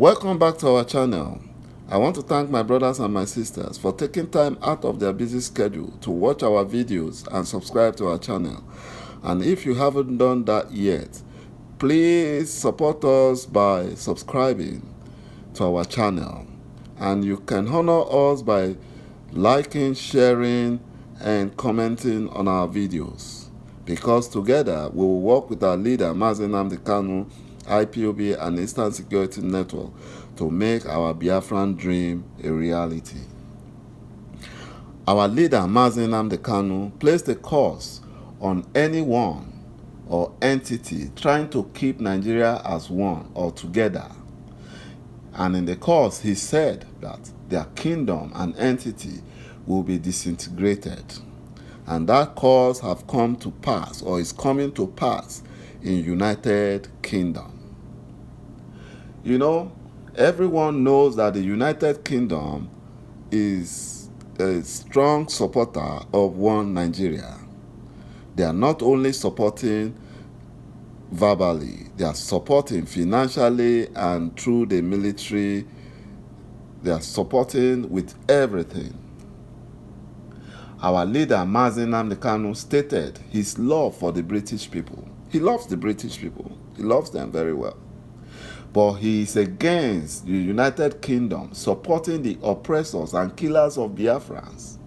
Welcome back to our channel. I want to thank my brothers and my sisters for taking time out of their busy schedule to watch our videos and subscribe to our channel. And if you haven't done that yet, please support us by subscribing to our channel. And you can honor us by liking, sharing, and commenting on our videos. Because together we will work with our leader, Mazi Nnamdi Kanu, IPOB, and Eastern Security Network to make our Biafran dream a reality. Our leader, Mazi Nnamdi Kanu, placed a curse on anyone or entity trying to keep Nigeria as one or together. And in the curse, he said that their kingdom and entity will be disintegrated. And that curse have come to pass, or is coming to pass, in United Kingdom. You know, everyone knows that the United Kingdom is a strong supporter of one Nigeria. They are not only supporting verbally, they are supporting financially and through the military. They are supporting with everything. Our leader, Mazi Nnamdi Kanu, stated his love for the British people. He loves the British people. He loves them very well. But he is against the United Kingdom supporting the oppressors and killers of Biafrans,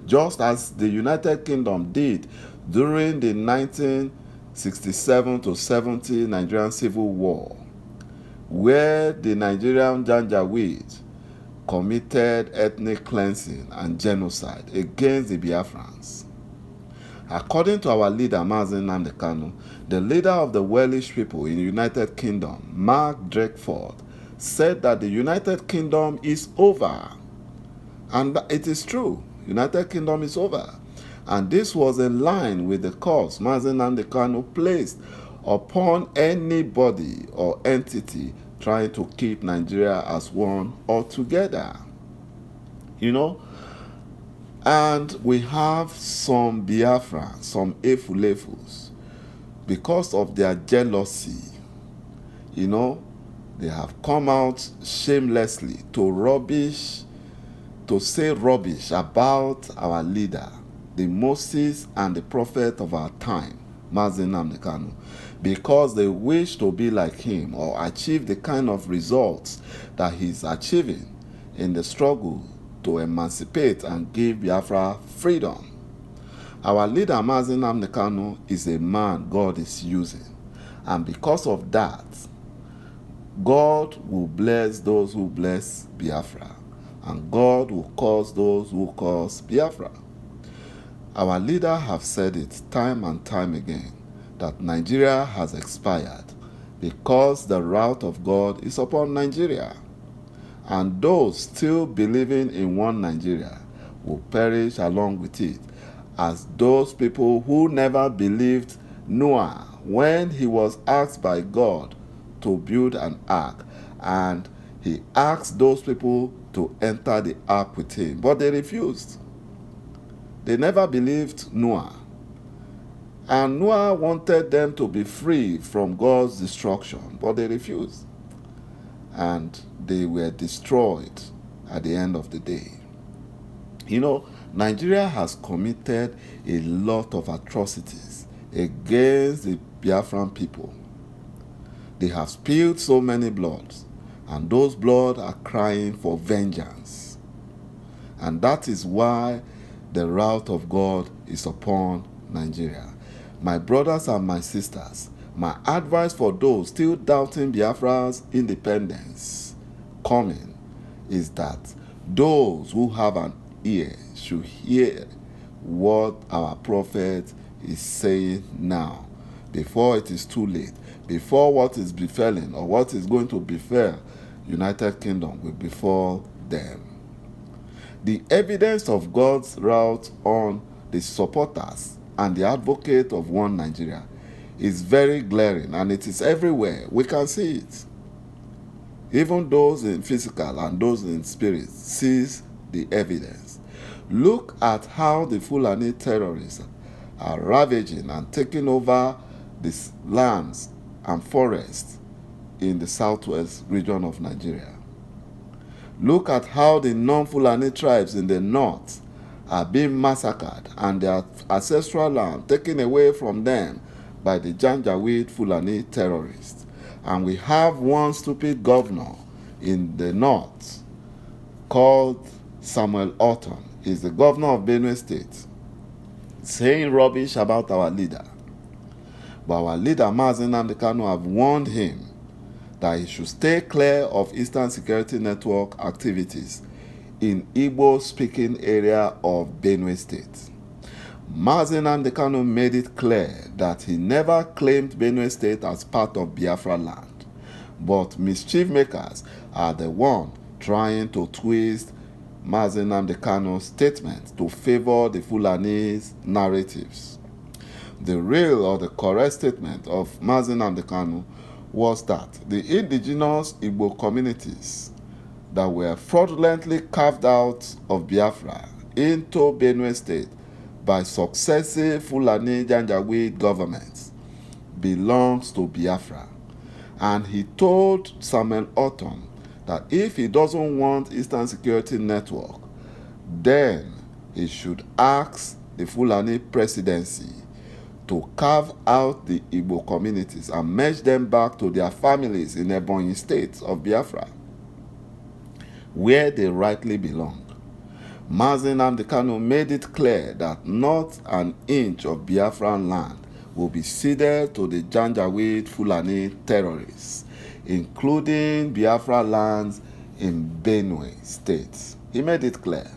just as the United Kingdom did during the 1967 to 70 Nigerian Civil War, where the Nigerian Janjaweed committed ethnic cleansing and genocide against the Biafrans. According to our leader, Mazi Nnamdi Kanu, the leader of the Welsh people in the United Kingdom, Mark Drakeford, said that the United Kingdom is over. And it is true. United Kingdom is over. And this was in line with the curse Mazi Nnamdi Kanu placed upon anybody or entity trying to keep Nigeria as one or together. You know? And we have some Biafra, some Efulefus, because of their jealousy. You know, they have come out shamelessly to say rubbish about our leader, the Moses and the prophet of our time, Mazi Nnamdi Kanu, because they wish to be like him or achieve the kind of results that he's achieving in the struggle to emancipate and give Biafra freedom. Our leader, Mazi Nnamdi Kanu, is a man God is using. And because of that, God will bless those who bless Biafra. And God will cause those who cause Biafra. Our leader have said it time and time again, that Nigeria has expired because the wrath of God is upon Nigeria. And those still believing in one Nigeria will perish along with it, as those people who never believed Noah when he was asked by God to build an ark, and he asked those people to enter the ark with him, but they refused. They never believed Noah. And Noah wanted them to be free from God's destruction, but they refused. And they were destroyed at the end of the day. You know, Nigeria has committed a lot of atrocities against the Biafran people. They have spilled so many bloods, and those blood are crying for vengeance. And that is why the wrath of God is upon Nigeria. My brothers and my sisters, my advice for those still doubting Biafra's independence coming is that those who have an ear should hear what our prophet is saying now, before it is too late, before what is befalling or what is going to befall United Kingdom will befall them. The evidence of God's wrath on the supporters and the advocate of one Nigeria is very glaring, and it is everywhere. We can see it. Even those in physical and those in spirit sees the evidence. Look at how the Fulani terrorists are ravaging and taking over these lands and forests in the southwest region of Nigeria. Look at how the non-Fulani tribes in the north are being massacred and their ancestral land taken away from them by the Janjaweed Fulani terrorists. And we have one stupid governor in the north called Samuel Ortom. He's the governor of Benue State, saying rubbish about our leader. But our leader, Mazi Nnamdi Kanu, have warned him that he should stay clear of Eastern Security Network activities in Igbo-speaking area of Benue State. Mazi Nnamdi Kanu made it clear that he never claimed Benue State as part of Biafra land, but mischief makers are the one trying to twist Mazi Nnamdi Kanu's statement to favor the Fulani's narratives. The real or the correct statement of Mazi Nnamdi Kanu was that the indigenous Igbo communities that were fraudulently carved out of Biafra into Benue State by successive Fulani Janjaweed governments belongs to Biafra. And he told Samuel Ortom that if he doesn't want Eastern Security Network, then he should ask the Fulani presidency to carve out the Igbo communities and merge them back to their families in Ebonyi State of Biafra, where they rightly belong. Mazi Nnamdi Kanu made it clear that not an inch of Biafran land will be ceded to the Janjaweed Fulani terrorists, including Biafra lands in Benue State. He made it clear.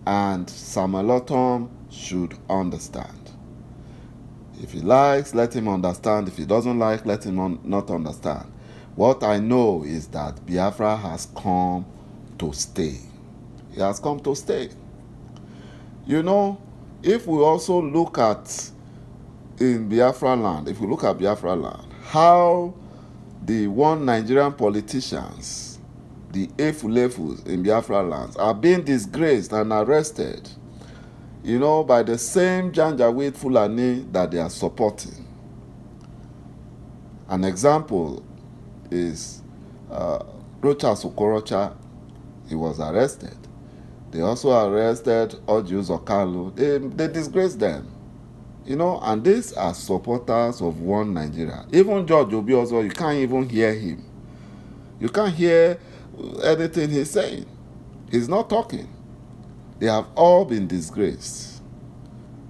And Samuel Ortom should understand. If he likes, let him understand. If he doesn't like, let him not understand. What I know is that Biafra has come to stay. It has come to stay. You know, if we also look at in Biafra land, if we look at Biafra land, how the one Nigerian politicians, the Efulefus in Biafra lands, are being disgraced and arrested, you know, by the same Janjaweed Fulani that they are supporting. An example is Rocha Sokorocha. He was arrested. They also arrested Oji Uzokalu. They disgraced them. You know, and these are supporters of one Nigeria. Even George Obi also, you can't even hear him. You can't hear anything he's saying. He's not talking. They have all been disgraced.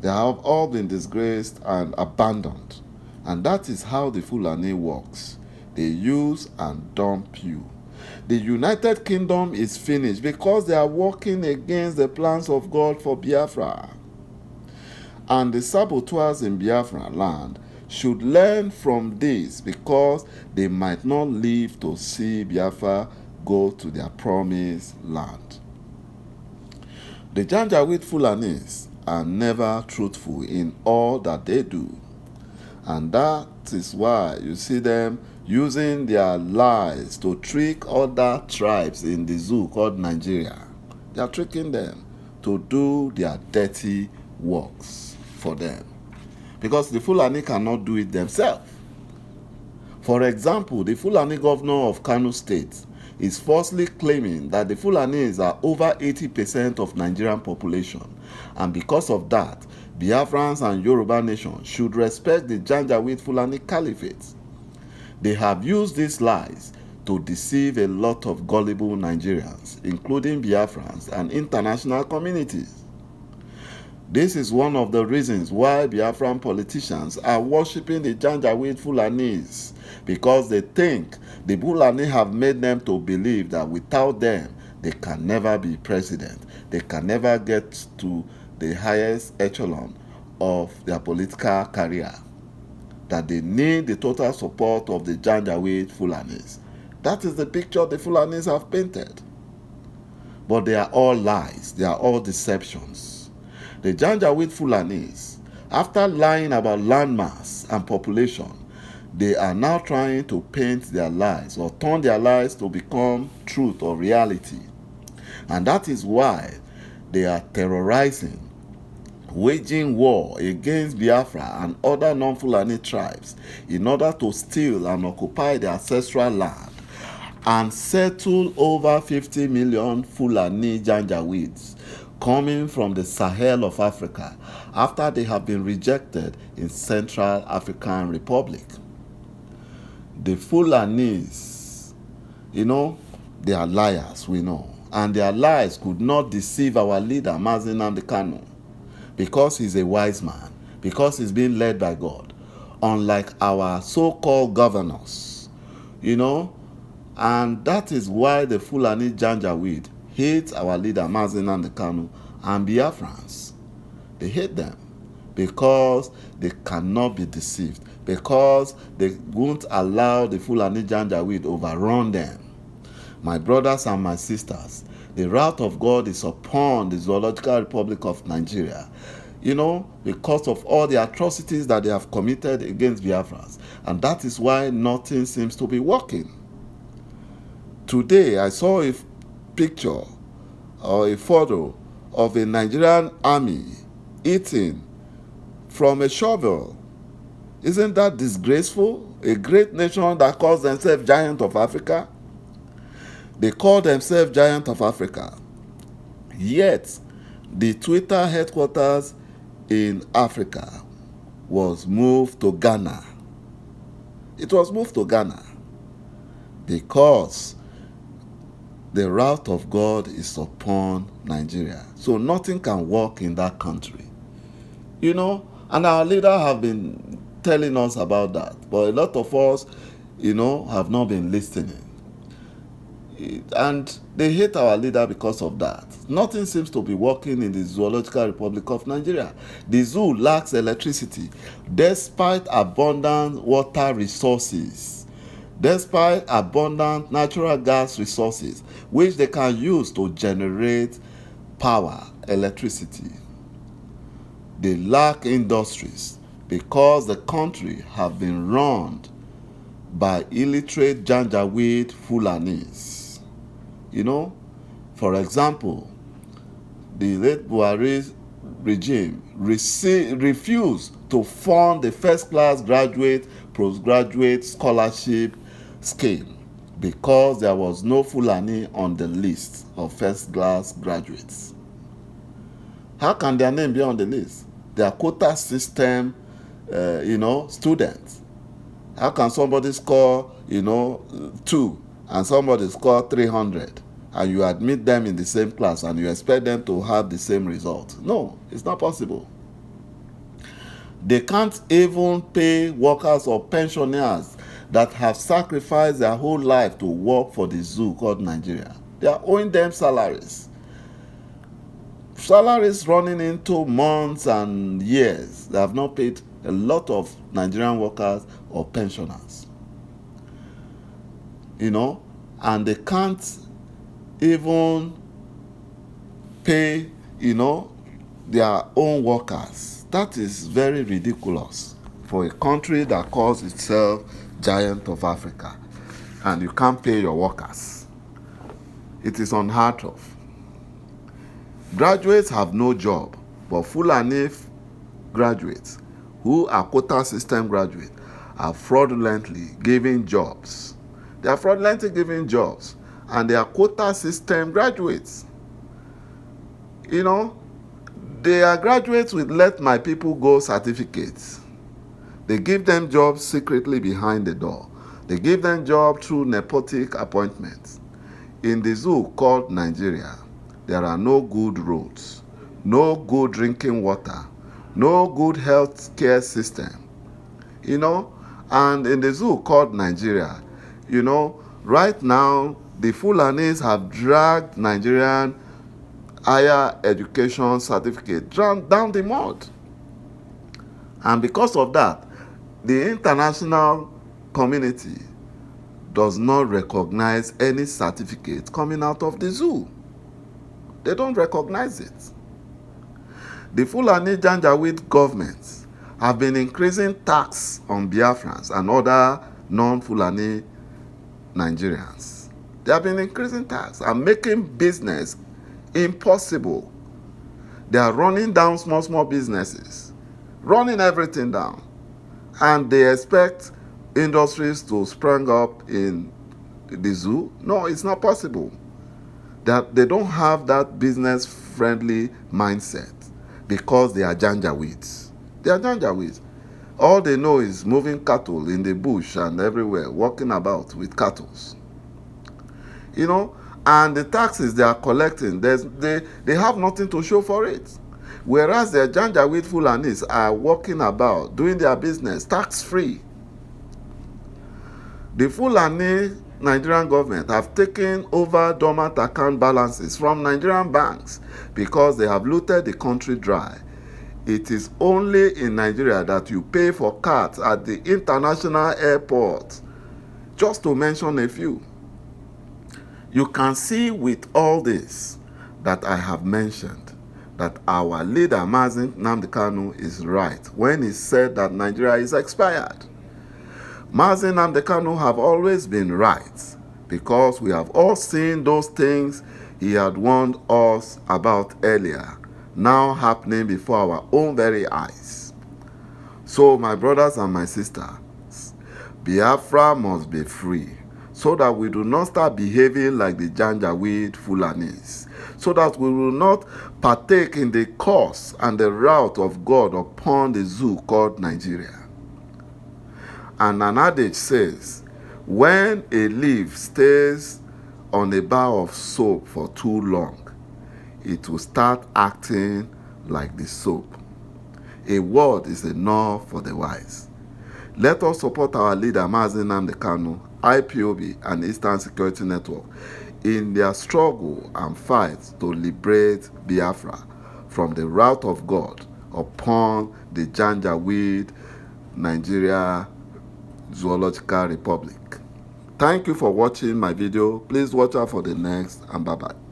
They have all been disgraced and abandoned. And that is how the Fulani works. They use and dump you. The United Kingdom is finished because they are working against the plans of God for Biafra. And the saboteurs in Biafra land should learn from this because they might not live to see Biafra go to their promised land. The Janjaweed Fulanis are never truthful in all that they do. And that is why you see them using their lies to trick other tribes in the zoo called Nigeria. They are tricking them to do their dirty works for them. Because the Fulani cannot do it themselves. For example, the Fulani governor of Kano State is falsely claiming that the Fulanis are over 80% of Nigerian population, and because of that, Biafrans and Yoruba nation should respect the Janjaweed Fulani Caliphate. They have used these lies to deceive a lot of gullible Nigerians, including Biafrans and international communities. This is one of the reasons why Biafran politicians are worshipping the Janjaweed Fulanis, because they think the Fulani have made them to believe that without them, they can never be president. They can never get to the highest echelon of their political career. That they need the total support of the Janjaweed Fulanis. That is the picture the Fulanis have painted. But they are all lies. They are all deceptions. The Janjaweed Fulanis, after lying about landmass and population, they are now trying to paint their lies or turn their lies to become truth or reality. And that is why they are terrorizing waging war against Biafra and other non-Fulani tribes in order to steal and occupy their ancestral land and settle over 50 million Fulani Janjaweeds coming from the Sahel of Africa after they have been rejected in Central African Republic. The Fulanis, they are liars, we know. And their lies could not deceive our leader, Mazi Nnamdi Kanu, because he's a wise man, because he's being led by God, unlike our so-called governors, And that is why the Fulani Janjaweed hate our leader, Mazi Nnamdi Kanu, and Biafrans. They hate them because they cannot be deceived, because they won't allow the Fulani Janjaweed overrun them. My brothers and my sisters, the wrath of God is upon the Zoological Republic of Nigeria, because of all the atrocities that they have committed against Biafrans. And that is why nothing seems to be working. Today, I saw a picture or a photo of a Nigerian army eating from a shovel. Isn't that disgraceful? A great nation that calls themselves Giant of Africa. They call themselves Giant of Africa. Yet, the Twitter headquarters in Africa was moved to Ghana. It was moved to Ghana because the wrath of God is upon Nigeria. So nothing can work in that country. And our leader have been telling us about that. But a lot of us, have not been listening. And they hate our leader because of that. Nothing seems to be working in the Zoological Republic of Nigeria. The zoo lacks electricity despite abundant water resources, despite abundant natural gas resources, which they can use to generate power, electricity. They lack industries because the country have been run by illiterate Janjaweed Fulanis. For example, the late Buhari regime refused to fund the first-class graduate, postgraduate scholarship scheme because there was no Fulani on the list of first-class graduates. How can their name be on the list? They are quota system, students. How can somebody score, 2 and somebody score 300 and you admit them in the same class and you expect them to have the same result? No, it's not possible. They can't even pay workers or pensioners that have sacrificed their whole life to work for the zoo called Nigeria. They are owing them salaries. Salaries running into months and years. They have not paid a lot of Nigerian workers or pensioners. And they can't even pay, their own workers. That is very ridiculous for a country that calls itself Giant of Africa, and you can't pay your workers. It is unheard of. Graduates have no job, but Fulani graduates who are quota system graduates are fraudulently giving jobs. They are fraudulently giving jobs, and they are quota system graduates. They are graduates with Let My People Go certificates. They give them jobs secretly behind the door. They give them jobs through nepotic appointments. In the zoo called Nigeria, there are no good roads, no good drinking water, no good health care system. And in the zoo called Nigeria, right now, the Fulanis have dragged Nigerian higher education certificate down the mud. And because of that, the international community does not recognize any certificate coming out of the zoo. They don't recognize it. The Fulani Janjaweed governments have been increasing tax on Biafrans and other non-Fulani Nigerians. They have been increasing tax and making business impossible. They are running down small businesses, running everything down. And they expect industries to spring up in the zoo. No, it's not possible. That they don't have that business-friendly mindset because they are janjaweeds. They are janjaweeds. All they know is moving cattle in the bush and everywhere, walking about with cattle. You know, and the taxes they are collecting, they have nothing to show for it. Whereas the Janjaweed Fulanis are walking about, doing their business tax-free. The Fulani Nigerian government have taken over dormant account balances from Nigerian banks because they have looted the country dry. It is only in Nigeria that you pay for cards at the international airport, just to mention a few. You can see with all this that I have mentioned that our leader Mazi Nnamdi Kanu is right when he said that Nigeria is expired. Mazi Nnamdi Kanu have always been right because we have all seen those things he had warned us about earlier now happening before our own very eyes. So my brothers and my sisters, Biafra must be free, so that we do not start behaving like the Janjaweed Fulanis, so that we will not partake in the curse and the wrath of God upon the zoo called Nigeria. And an adage says, when a leaf stays on a bar of soap for too long, it will start acting like the soap. A word is enough for the wise. Let us support our leader Mazi Nnamdi Kanu, IPOB and Eastern Security Network in their struggle and fight to liberate Biafra from the wrath of God upon the Janjaweed Nigeria Zoological Republic. Thank you for watching my video. Please watch out for the next, and bye-bye.